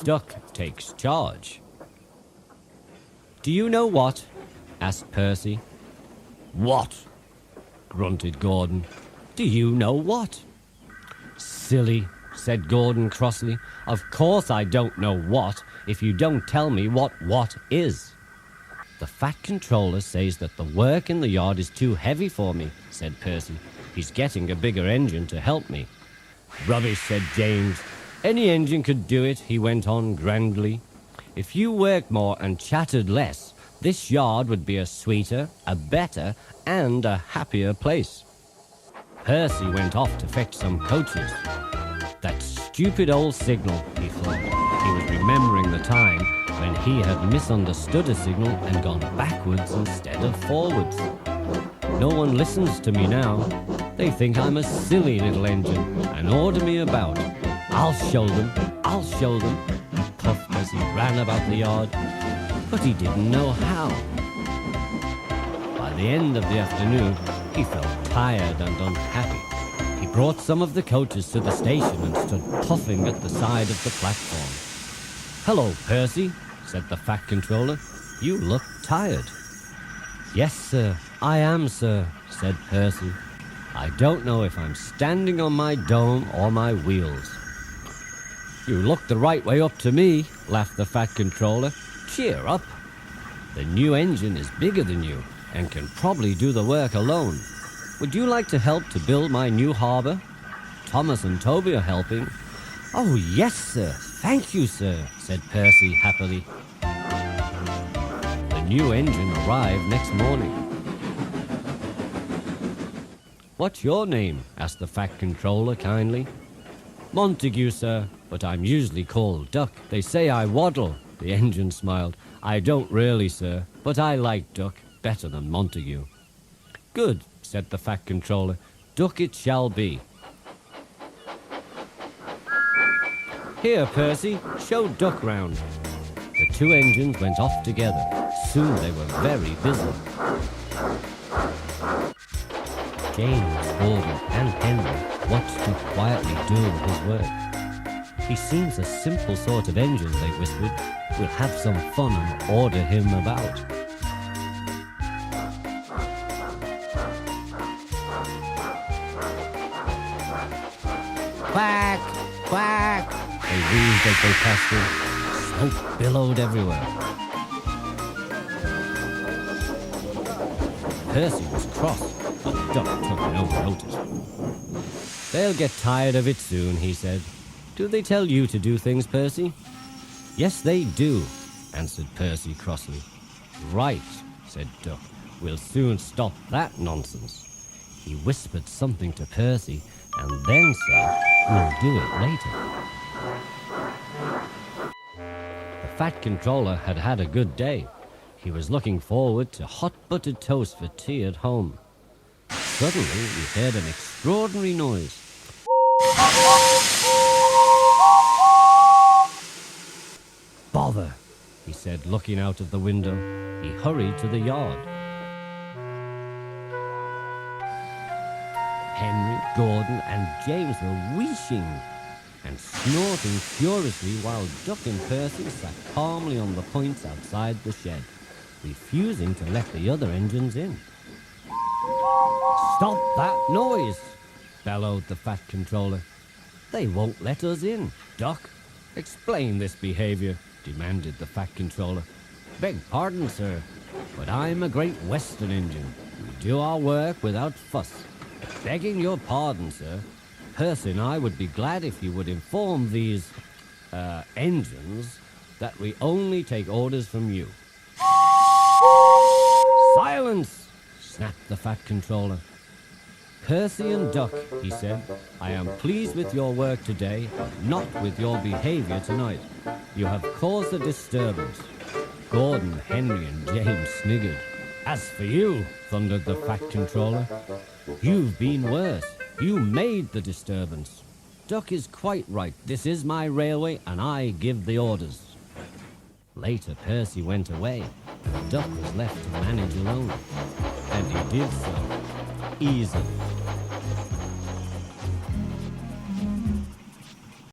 Duck takes charge. "Do you know what?" asked Percy. "What?" grunted Gordon. "Do you know what?" "Silly," said Gordon crossly. "Of course I don't know what, if you don't tell me what is." "The Fat Controller says that the work in the yard is too heavy for me," said Percy. "He's getting a bigger engine to help me." "Rubbish," said James. "Any engine could do it," he went on grandly. "If you worked more and chattered less, this yard would be a sweeter, a better, and a happier place." Percy went off to fetch some coaches. That stupid old signal, he thought. He was remembering the time when he had misunderstood a signal and gone backwards instead of forwards. "No one listens to me now. They think I'm a silly little engine and order me about. I'll show them, I'll show them," he puffed as he ran about the yard. But he didn't know how. By the end of the afternoon, he felt tired and unhappy. He brought some of the coaches to the station and stood puffing at the side of the platform. "Hello, Percy," said the Fat Controller. "You look tired." "Yes, sir, I am, sir," said Percy. "I don't know if I'm standing on my dome or my wheels." "You look the right way up to me," laughed the Fat Controller. "Cheer up. The new engine is bigger than you and can probably do the work alone. Would you like to help to build my new harbor? Thomas and Toby are helping." "Oh, yes, sir. Thank you, sir," said Percy happily. The new engine arrived next morning. "What's your name?" asked the Fat Controller kindly. "Montague, sir, but I'm usually called Duck. They say I waddle." The engine smiled. "I don't really, sir, but I like Duck better than Montague." "Good," said the Fat Controller. "Duck it shall be." "Here, Percy, show Duck round." The two engines went off together. Soon they were very busy. James, Gordon, and Henry watched Duck quietly doing his work. "He seems a simple sort of engine," they whispered. "We'll have some fun and order him about." "Quack! Quack!" they wheezed as they passed him. Smoke billowed everywhere. Percy was cross, but Duck took no notice. "They'll get tired of it soon," he said. "Do they tell you to do things, Percy?" "Yes, they do," answered Percy crossly. "Right," said Duck. "We'll soon stop that nonsense." He whispered something to Percy and then said, "We'll do it later." The Fat Controller had had a good day. He was looking forward to hot buttered toast for tea at home. Suddenly, he heard an extraordinary noise. "Bother," he said, looking out of the window. He hurried to the yard. Henry, Gordon, and James were wheezing and snorting furiously while Duck and Percy sat calmly on the points outside the shed, refusing to let the other engines in. "Stop that noise!" bellowed the Fat Controller. "They won't let us in. Duck, explain this behavior," demanded the Fat Controller. "Beg pardon, sir, but I'm a Great Western engine. We do our work without fuss. Begging your pardon, sir, Percy and I would be glad if you would inform these, engines that we only take orders from you." "Silence!" snapped the Fat Controller. "Percy and Duck," he said, "I am pleased with your work today, but not with your behavior tonight. You have caused a disturbance." Gordon, Henry, and James sniggered. "As for you," thundered the Fat Controller, "you've been worse. You made the disturbance." "Duck is quite right. This is my railway, and I give the orders." Later, Percy went away, and Duck was left to manage alone. And he did so, easily.